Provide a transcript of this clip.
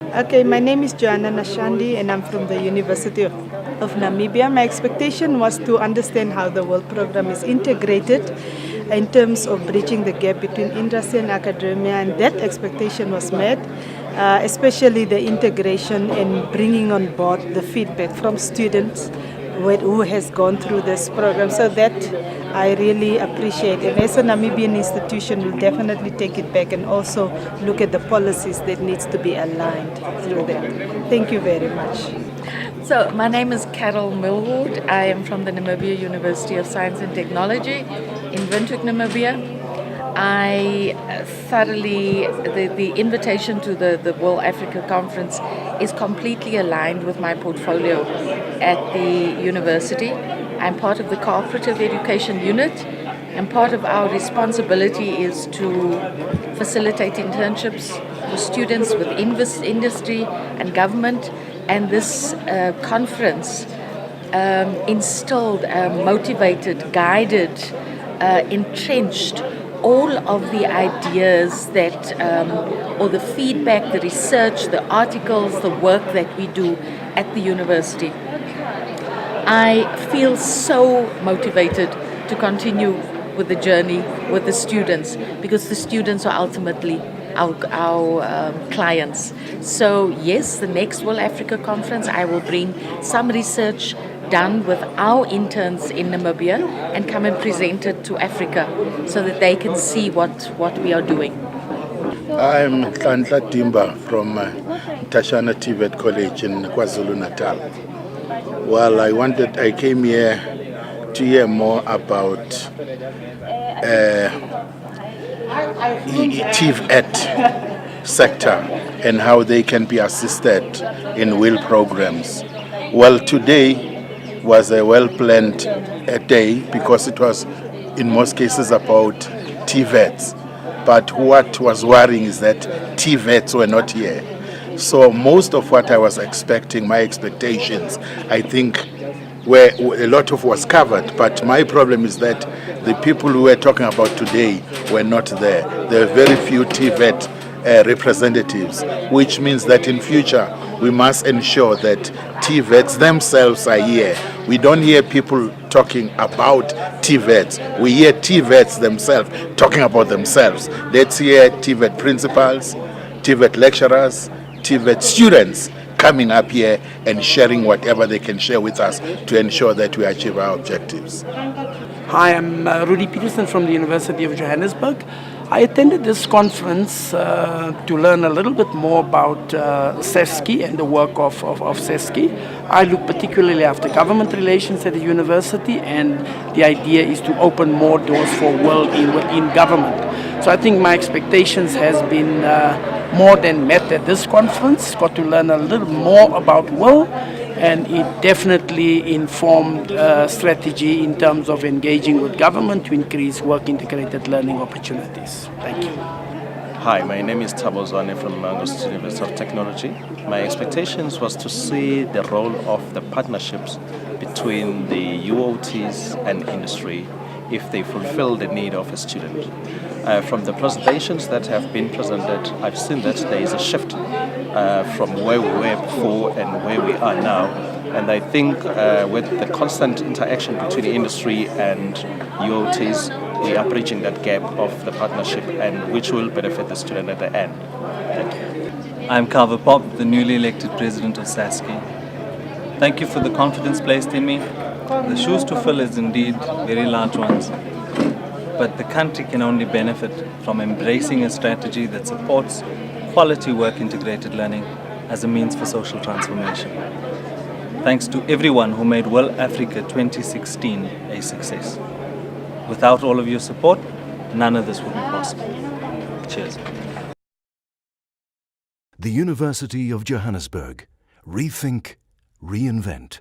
Okay, my name is Joanna Nashandi and I'm from the University of Namibia. My expectation was to understand how the WIL program is integrated in terms of bridging the gap between industry and academia, and that expectation was met, especially the integration and bringing on board the feedback from students who has gone through this program. So that I really appreciate. And as a Namibian institution, we'll definitely take it back and also look at the policies that needs to be aligned through that. Thank you very much. So my name is Carol Milward. I am from the Namibia University of Science and Technology in Windhoek, Namibia. I thoroughly, the invitation to the WIL Africa conference is completely aligned with my portfolio at the university. I'm part of the cooperative education unit, and part of our responsibility is to facilitate internships for students with industry and government. And this conference instilled, motivated, guided, entrenched all of the ideas that, or the feedback, the research, the articles, the work that we do at the university. I feel so motivated to continue with the journey with the students, because the students are ultimately our clients. So yes, the next WIL Africa conference, I will bring some research done with our interns in Namibia and come and present it to Africa so that they can see what we are doing. I'm Tlantla Timba from Tashana TVET College in KwaZulu-Natal. Well, I came here to hear more about TVET sector and how they can be assisted in WIL programs. Well, today was a well-planned day because it was in most cases about TVETs. But what was worrying is that TVETs were not here. So most of what I was expecting, my expectations, I think where a lot of was covered. But my problem is that the people who we're talking about today were not there. There were very few TVET representatives, which means that in future we must ensure that TVETs themselves are here. We don't hear people talking about TVETs. We hear TVETs themselves talking about themselves. Let's hear TVET principals, TVET lecturers, TVET students coming up here and sharing whatever they can share with us to ensure that we achieve our objectives. Hi, I'm Rudy Peterson from the University of Johannesburg. I attended this conference to learn a little bit more about SESCI and the work of SESCI. I look particularly after government relations at the university, and the idea is to open more doors for WIL within government. So I think my expectations has been more than met at this conference. Got to learn a little more about WIL, and it definitely informed strategy in terms of engaging with government to increase work-integrated learning opportunities. Thank you. Hi, my name is Thabo Zwane from Mango's University of Technology. My expectations was to see the role of the partnerships between the UOTs and industry if they fulfill the need of a student. From the presentations that have been presented, I've seen that there is a shift from where we were before and where we are now. And I think with the constant interaction between industry and UOTs, we are bridging that gap of the partnership, and which will benefit the student at the end. Thank you. I'm Kava Pop, the newly elected president of SASCI. Thank you for the confidence placed in me. The shoes to fill is indeed very large ones, but the country can only benefit from embracing a strategy that supports quality work-integrated learning as a means for social transformation. Thanks to everyone who made WIL Africa 2016 a success. Without all of your support, none of this would be possible. Cheers. The University of Johannesburg. Rethink, reinvent.